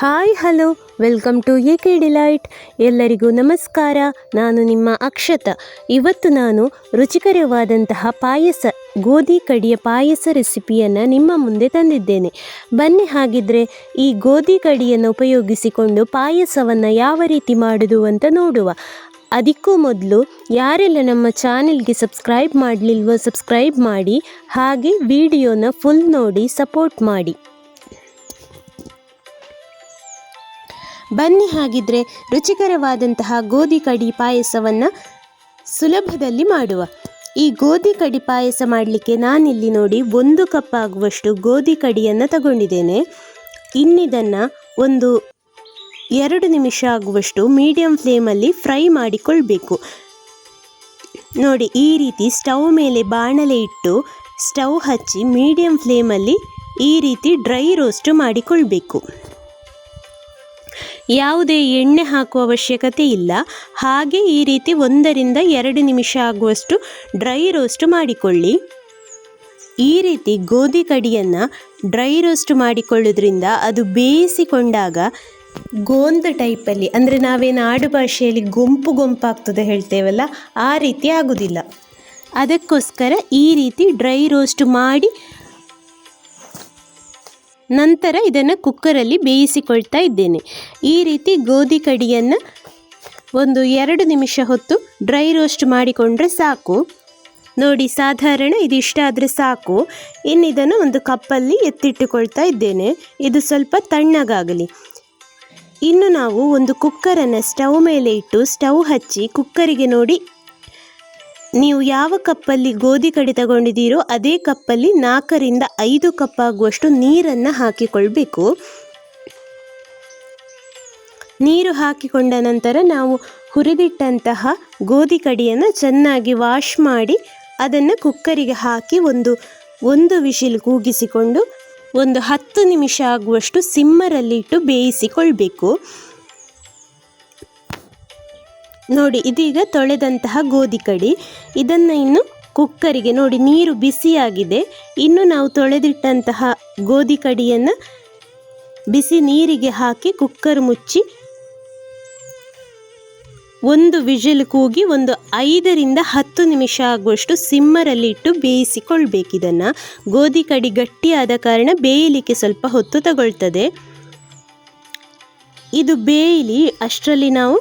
Hi hello welcome to A K delight. ಎಲ್ಲರಿಗೂ ನಮಸ್ಕಾರ. ನಾನು ನಿಮ್ಮ ಅಕ್ಷತಾ. ಇವತ್ತು ನಾನು ರುಚಿಕರವಾದಂತಹ ಪಾಯಸ, ಗೋಧಿ ಕಡಿಯ ಪಾಯಸ ರೆಸಿಪಿಯನ್ನು ನಿಮ್ಮ ಮುಂದೆ ತಂದಿದ್ದೇನೆ. ಬನ್ನಿ ಹಾಗಿದ್ರೆ ಈ ಗೋಧಿ ಕಡಿಯನ್ನು ಉಪಯೋಗಿಸಿಕೊಂಡು ಪಾಯಸವನ್ನು ಯಾವ ರೀತಿ ಮಾಡೋದು ಅಂತ ನೋಡುವ. ಅದಕ್ಕೂ ಮೊದಲು ಯಾರೆಲ್ಲ ನಮ್ಮ ಚಾನೆಲ್ಗೆ ಸಬ್ಸ್ಕ್ರೈಬ್ ಮಾಡಲಿಲ್ವೋ ಸಬ್ಸ್ಕ್ರೈಬ್ ಮಾಡಿ, ಹಾಗೆ ವಿಡಿಯೋನ ಫುಲ್ ನೋಡಿ ಸಪೋರ್ಟ್ ಮಾಡಿ. ಬನ್ನಿ ಹಾಗಿದ್ರೆ ರುಚಿಕರವಾದಂತಹ ಗೋಧಿ ಕಡಿ ಪಾಯಸವನ್ನು ಸುಲಭದಲ್ಲಿ ಮಾಡುವ. ಈ ಗೋಧಿ ಕಡಿ ಪಾಯಸ ಮಾಡಲಿಕ್ಕೆ ನಾನಿಲ್ಲಿ ನೋಡಿ 1 ಕಪ್ ಆಗುವಷ್ಟು ಗೋಧಿ ಕಡಿಯನ್ನು ತಗೊಂಡಿದ್ದೇನೆ. ಇನ್ನಿದನ್ನು ಒಂದು 2 ನಿಮಿಷ ಆಗುವಷ್ಟು ಮೀಡಿಯಂ ಫ್ಲೇಮಲ್ಲಿ ಫ್ರೈ ಮಾಡಿಕೊಳ್ಬೇಕು. ನೋಡಿ, ಈ ರೀತಿ ಸ್ಟವ್ ಮೇಲೆ ಬಾಣಲೆ ಇಟ್ಟು ಸ್ಟವ್ ಹಚ್ಚಿ ಮೀಡಿಯಂ ಫ್ಲೇಮಲ್ಲಿ ಈ ರೀತಿ ಡ್ರೈ ರೋಸ್ಟ್ ಮಾಡಿಕೊಳ್ಬೇಕು. ಯಾವುದೇ ಎಣ್ಣೆ ಹಾಕುವ ಅವಶ್ಯಕತೆ ಇಲ್ಲ. ಹಾಗೆ ಈ ರೀತಿ 1 ರಿಂದ 2 ನಿಮಿಷ ಆಗುವಷ್ಟು ಡ್ರೈ ರೋಸ್ಟ್ ಮಾಡಿಕೊಳ್ಳಿ. ಈ ರೀತಿ ಗೋಧಿ ಕಡಿಯನ್ನು ಡ್ರೈ ರೋಸ್ಟ್ ಮಾಡಿಕೊಳ್ಳೋದ್ರಿಂದ ಅದು ಬೇಯಿಸಿಕೊಂಡಾಗ ಗೋಂದ ಟೈಪಲ್ಲಿ, ಅಂದರೆ ನಾವೇನು ಆಡು ಭಾಷೆಯಲ್ಲಿ ಗುಂಪಾಗ್ತದೆ ಹೇಳ್ತೇವಲ್ಲ, ಆ ರೀತಿ ಆಗೋದಿಲ್ಲ. ಅದಕ್ಕೋಸ್ಕರ ಈ ರೀತಿ ಡ್ರೈ ರೋಸ್ಟ್ ಮಾಡಿ ನಂತರ ಇದನ್ನು ಕುಕ್ಕರಲ್ಲಿ ಬೇಯಿಸಿಕೊಳ್ತಾ ಇದ್ದೇನೆ. ಈ ರೀತಿ ಗೋಧಿ ಕಡಿಯನ್ನು ಒಂದು 2 ನಿಮಿಷ ಹೊತ್ತು ಡ್ರೈ ರೋಸ್ಟ್ ಮಾಡಿಕೊಂಡ್ರೆ ಸಾಕು. ನೋಡಿ, ಸಾಧಾರಣ ಇದಿಷ್ಟಾದರೆ ಸಾಕು. ಇನ್ನಿದನ್ನು ಒಂದು ಕಪ್ಪಲ್ಲಿ ಎತ್ತಿಟ್ಟುಕೊಳ್ತಾ ಇದ್ದೇನೆ. ಇದು ಸ್ವಲ್ಪ ತಣ್ಣಗಾಗಲಿ. ಇನ್ನು ನಾವು ಒಂದು ಕುಕ್ಕರನ್ನು ಸ್ಟವ್ ಮೇಲೆ ಇಟ್ಟು ಸ್ಟವ್ ಹಚ್ಚಿ ಕುಕ್ಕರಿಗೆ ನೋಡಿ, ನೀವು ಯಾವ ಕಪ್ಪಲ್ಲಿ ಗೋಧಿ ಕಡಿ ತಗೊಂಡಿದ್ದೀರೋ ಅದೇ ಕಪ್ಪಲ್ಲಿ 4 ರಿಂದ 5 ಕಪ್ ಆಗುವಷ್ಟು ನೀರನ್ನು ಹಾಕಿಕೊಳ್ಬೇಕು. ನೀರು ಹಾಕಿಕೊಂಡ ನಂತರ ನಾವು ಹುರಿದಿಟ್ಟಂತಹ ಗೋಧಿ ಕಡಿಯನ್ನು ಚೆನ್ನಾಗಿ ವಾಶ್ ಮಾಡಿ ಅದನ್ನು ಕುಕ್ಕರಿಗೆ ಹಾಕಿ ಒಂದು ವಿಶಿಲ್ ಕೂಗಿಸಿಕೊಂಡು ಒಂದು 10 ನಿಮಿಷ ಆಗುವಷ್ಟು ಸಿಮ್ಮರಲ್ಲಿ ಇಟ್ಟು ಬೇಯಿಸಿಕೊಳ್ಬೇಕು. ನೋಡಿ, ಇದೀಗ ತೊಳೆದಂತಹ ಗೋಧಿ ಕಡಿ. ಇದನ್ನು ಇನ್ನು ಕುಕ್ಕರಿಗೆ ನೋಡಿ, ನೀರು ಬಿಸಿಯಾಗಿದೆ. ಇನ್ನು ನಾವು ತೊಳೆದಿಟ್ಟಂತಹ ಗೋಧಿ ಕಡಿಯನ್ನು ಬಿಸಿ ನೀರಿಗೆ ಹಾಕಿ ಕುಕ್ಕರ್ ಮುಚ್ಚಿ ಒಂದು ವಿಜಿಲ್ ಕೂಗಿ ಒಂದು 5 ರಿಂದ 10 ನಿಮಿಷ ಆಗುವಷ್ಟು ಸಿಮ್ಮರಲ್ಲಿ ಇಟ್ಟು ಬೇಯಿಸಿಕೊಳ್ಬೇಕು. ಇದನ್ನು ಗೋಧಿ ಕಡಿ ಗಟ್ಟಿಯಾದ ಕಾರಣ ಬೇಯಲಿಕ್ಕೆ ಸ್ವಲ್ಪ ಹೊತ್ತು ತಗೊಳ್ತದೆ. ಇದು ಬೇಯಲಿ ಅಷ್ಟರಲ್ಲಿ ನಾವು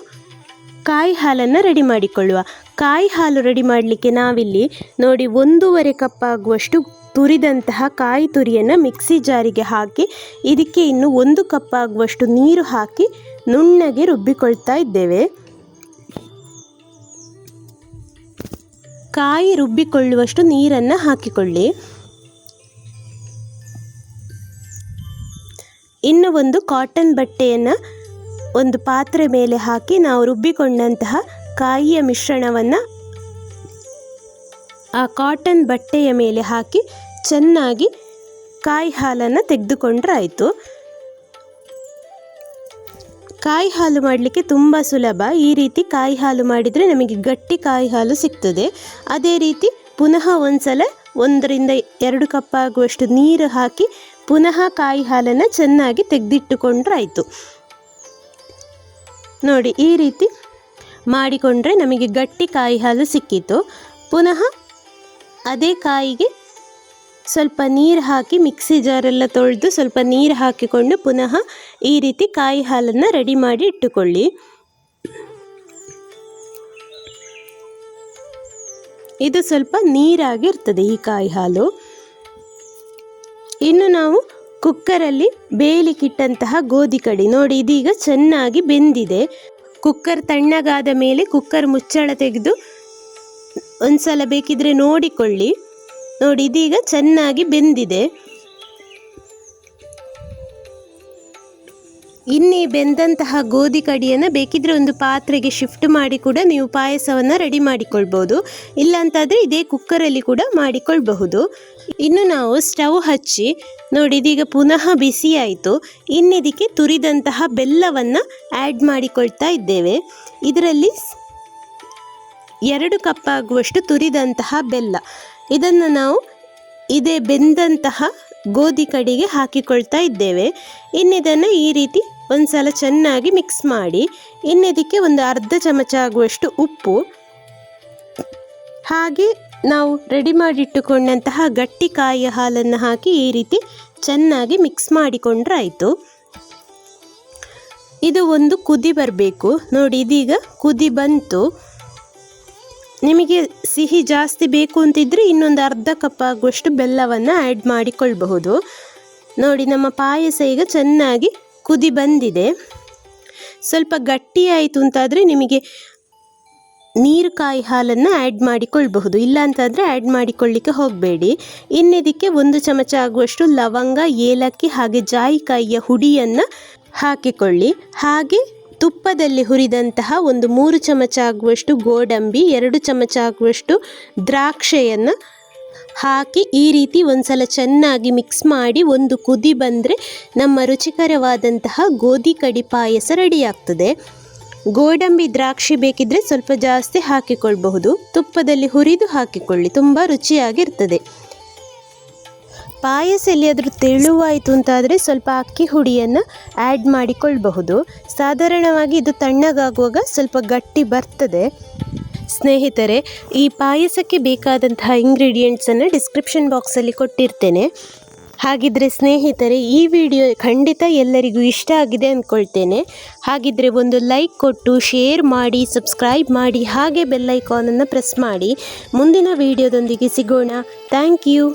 ಕಾಯಿ ಹಾಲನ್ನು ರೆಡಿ ಮಾಡಿಕೊಳ್ಳುವ. ಕಾಯಿ ಹಾಲು ರೆಡಿ ಮಾಡಲಿಕ್ಕೆ ನಾವಿಲ್ಲಿ ನೋಡಿ 1.5 ಕಪ್ ಆಗುವಷ್ಟು ತುರಿದಂತಹ ಕಾಯಿ ತುರಿಯನ್ನು ಮಿಕ್ಸಿ ಜಾರಿಗೆ ಹಾಕಿ ಇದಕ್ಕೆ ಇನ್ನು 1 ಕಪ್ ಆಗುವಷ್ಟು ನೀರು ಹಾಕಿ ನುಣ್ಣಗೆ ರುಬ್ಬಿಕೊಳ್ತಾ ಇದ್ದೇವೆ. ಕಾಯಿ ರುಬ್ಬಿಕೊಳ್ಳುವಷ್ಟು ನೀರನ್ನು ಹಾಕಿಕೊಳ್ಳಿ. ಇನ್ನು ಒಂದು ಕಾಟನ್ ಬಟ್ಟೆಯನ್ನು ಒಂದು ಪಾತ್ರೆ ಮೇಲೆ ಹಾಕಿ ನಾವು ರುಬ್ಬಿಕೊಂಡಂತಹ ಕಾಯಿಯ ಮಿಶ್ರಣವನ್ನು ಆ ಕಾಟನ್ ಬಟ್ಟೆಯ ಮೇಲೆ ಹಾಕಿ ಚೆನ್ನಾಗಿ ಕಾಯಿ ಹಾಲನ್ನು ತೆಗೆದುಕೊಂಡ್ರೆ ಆಯಿತು. ಕಾಯಿ ಹಾಲು ಮಾಡಲಿಕ್ಕೆ ತುಂಬ ಸುಲಭ. ಈ ರೀತಿ ಕಾಯಿ ಹಾಲು ಮಾಡಿದರೆ ನಮಗೆ ಗಟ್ಟಿ ಕಾಯಿ ಹಾಲು ಸಿಗ್ತದೆ. ಅದೇ ರೀತಿ ಪುನಃ ಒಂದ್ಸಲ 1 ರಿಂದ 2 ಕಪ್ ಆಗುವಷ್ಟು ನೀರು ಹಾಕಿ ಪುನಃ ಕಾಯಿ ಹಾಲನ್ನು ಚೆನ್ನಾಗಿ ತೆಗೆದಿಟ್ಟುಕೊಂಡ್ರೆ ಆಯಿತು. ನೋಡಿ, ಈ ರೀತಿ ಮಾಡಿಕೊಂಡ್ರೆ ನಮಗೆ ಗಟ್ಟಿ ಕಾಯಿ ಹಾಲು ಸಿಕ್ಕಿತು. ಪುನಃ ಅದೇ ಕಾಯಿಗೆ ಸ್ವಲ್ಪ ನೀರು ಹಾಕಿ ಮಿಕ್ಸಿ ಜಾರೆಲ್ಲ ತೊಳೆದು ಸ್ವಲ್ಪ ನೀರು ಹಾಕಿಕೊಂಡು ಪುನಃ ಈ ರೀತಿ ಕಾಯಿ ಹಾಲನ್ನು ರೆಡಿ ಮಾಡಿ ಇಟ್ಟುಕೊಳ್ಳಿ. ಇದು ಸ್ವಲ್ಪ ನೀರಾಗಿರ್ತದೆ ಈ ಕಾಯಿ ಹಾಲು. ಇನ್ನು ನಾವು ಕುಕ್ಕರಲ್ಲಿ ಬೇಯಲಿಕ್ಕಿಟ್ಟಂತಹ ಗೋಧಿ ಕಡಿ ನೋಡಿ, ಇದೀಗ ಚೆನ್ನಾಗಿ ಬೆಂದಿದೆ. ಕುಕ್ಕರ್ ತಣ್ಣಗಾದ ಮೇಲೆ ಕುಕ್ಕರ್ ಮುಚ್ಚಳ ತೆಗೆದು ಒಂದ್ಸಲ ಬೇಕಿದ್ರೆ ನೋಡಿಕೊಳ್ಳಿ. ನೋಡಿ, ಇದೀಗ ಚೆನ್ನಾಗಿ ಬೆಂದಿದೆ. ಇನ್ನೀ ಬೆಂದಂತಹ ಗೋಧಿ ಕಡಿಯನ್ನು ಬೇಕಿದ್ರೆ ಒಂದು ಪಾತ್ರೆಗೆ ಶಿಫ್ಟ್ ಮಾಡಿ ಕೂಡ ನೀವು ಪಾಯಸವನ್ನು ರೆಡಿ ಮಾಡಿಕೊಳ್ಬೋದು. ಇಲ್ಲಾಂತಾದರೆ ಇದೇ ಕುಕ್ಕರಲ್ಲಿ ಕೂಡ ಮಾಡಿಕೊಳ್ಬಹುದು. ಇನ್ನು ನಾವು ಸ್ಟವ್ ಹಚ್ಚಿ ನೋಡಿ, ಇದೀಗ ಪುನಃ ಬಿಸಿಯಾಯಿತು. ಇನ್ನಿದಕ್ಕೆ ತುರಿದಂತಹ ಬೆಲ್ಲವನ್ನು ಆ್ಯಡ್ ಮಾಡಿಕೊಳ್ತಾ ಇದ್ದೇವೆ. ಇದರಲ್ಲಿ 2 ಕಪ್ ಆಗುವಷ್ಟು ತುರಿದಂತಹ ಬೆಲ್ಲ, ಇದನ್ನು ನಾವು ಇದೇ ಬೆಂದಂತಹ ಗೋಧಿ ಕಡಿಗೆ ಹಾಕಿಕೊಳ್ತಾ ಇದ್ದೇವೆ. ಇನ್ನಿದನ್ನು ಈ ರೀತಿ ಒಂದು ಸಲ ಚೆನ್ನಾಗಿ ಮಿಕ್ಸ್ ಮಾಡಿ. ಇನ್ನಿದಕ್ಕೆ ಒಂದು ಅರ್ಧ ಚಮಚ ಆಗುವಷ್ಟು ಉಪ್ಪು, ಹಾಗೆ ನಾವು ರೆಡಿ ಮಾಡಿಟ್ಟುಕೊಂಡಂತಹ ಗಟ್ಟಿ ಕಾಯಿಯ ಹಾಲನ್ನು ಹಾಕಿ ಈ ರೀತಿ ಚೆನ್ನಾಗಿ ಮಿಕ್ಸ್ ಮಾಡಿಕೊಂಡ್ರೆ ಆಯಿತು. ಇದು ಒಂದು ಕುದಿ ಬರಬೇಕು. ನೋಡಿ, ಇದೀಗ ಕುದಿ ಬಂತು. ನಿಮಗೆ ಸಿಹಿ ಜಾಸ್ತಿ ಬೇಕು ಅಂತಿದ್ರೆ ಇನ್ನೊಂದು ಅರ್ಧ ಕಪ್ ಆಗುವಷ್ಟು ಬೆಲ್ಲವನ್ನು ಆ್ಯಡ್ ಮಾಡಿಕೊಳ್ಬಹುದು. ನೋಡಿ, ನಮ್ಮ ಪಾಯಸ ಈಗ ಚೆನ್ನಾಗಿ ಕುದಿ ಬಂದಿದೆ. ಸ್ವಲ್ಪ ಗಟ್ಟಿ ಆಯಿತು ಅಂತಾದರೆ ನಿಮಗೆ ನೀರು ಕಾಯಿ ಹಾಲನ್ನು ಆ್ಯಡ್ ಮಾಡಿಕೊಳ್ಬಹುದು, ಇಲ್ಲ ಅಂತಂದರೆ ಆ್ಯಡ್ ಮಾಡಿಕೊಳ್ಳಿಕ್ಕೆ ಹೋಗಬೇಡಿ. ಇನ್ನಿದಕ್ಕೆ 1 ಚಮಚ ಆಗುವಷ್ಟು ಲವಂಗ, ಏಲಕ್ಕಿ ಹಾಗೆ ಜಾಯಿಕಾಯಿಯ ಹುಡಿಯನ್ನು ಹಾಕಿಕೊಳ್ಳಿ. ಹಾಗೆ ತುಪ್ಪದಲ್ಲಿ ಹುರಿದಂತಹ ಒಂದು 3 ಚಮಚ ಆಗುವಷ್ಟು ಗೋಡಂಬಿ, 2 ಚಮಚ ಆಗುವಷ್ಟು ದ್ರಾಕ್ಷೆಯನ್ನು ಹಾಕಿ ಈ ರೀತಿ ಒಂದ್ಸಲ ಚೆನ್ನಾಗಿ ಮಿಕ್ಸ್ ಮಾಡಿ ಒಂದು ಕುದಿ ಬಂದರೆ ನಮ್ಮ ರುಚಿಕರವಾದಂತಹ ಗೋಧಿ ಕಡಿ ಪಾಯಸ ರೆಡಿಯಾಗ್ತದೆ. ಗೋಡಂಬಿ ದ್ರಾಕ್ಷಿ ಬೇಕಿದ್ದರೆ ಸ್ವಲ್ಪ ಜಾಸ್ತಿ ಹಾಕಿಕೊಳ್ಬಹುದು. ತುಪ್ಪದಲ್ಲಿ ಹುರಿದು ಹಾಕಿಕೊಳ್ಳಿ, ತುಂಬ ರುಚಿಯಾಗಿರ್ತದೆ. ಪಾಯಸ ಎಲ್ಲಿಯಾದರೂ ತೆಳುವಾಯಿತು ಅಂತಾದರೆ ಸ್ವಲ್ಪ ಅಕ್ಕಿ ಹುಡಿಯನ್ನು ಆ್ಯಡ್ ಮಾಡಿಕೊಳ್ಬಹುದು. ಸಾಧಾರಣವಾಗಿ ಇದು ತಣ್ಣಗಾಗುವಾಗ ಸ್ವಲ್ಪ ಗಟ್ಟಿ ಬರ್ತದೆ. ಸ್ನೇಹಿತರೆ, ಈ ಪಾಯಸಕ್ಕೆ ಬೇಕಾದಂತಹ ಇಂಗ್ರೀಡಿಯೆಂಟ್ಸನ್ನು ಡಿಸ್ಕ್ರಿಪ್ಷನ್ ಬಾಕ್ಸಲ್ಲಿ ಕೊಟ್ಟಿರ್ತೇನೆ. ಹಾಗಿದ್ದರೆ ಸ್ನೇಹಿತರೆ, ಈ ವಿಡಿಯೋ ಖಂಡಿತ ಎಲ್ಲರಿಗೂ ಇಷ್ಟ ಆಗಿದೆ ಅಂದ್ಕೊಳ್ತೇನೆ. ಹಾಗಿದ್ದರೆ ಒಂದು ಲೈಕ್ ಕೊಟ್ಟು ಶೇರ್ ಮಾಡಿ, ಸಬ್ಸ್ಕ್ರೈಬ್ ಮಾಡಿ, ಹಾಗೆ ಬೆಲ್ ಐಕಾನನ್ನು ಪ್ರೆಸ್ ಮಾಡಿ. ಮುಂದಿನ ವಿಡಿಯೋದೊಂದಿಗೆ ಸಿಗೋಣ. Thank you.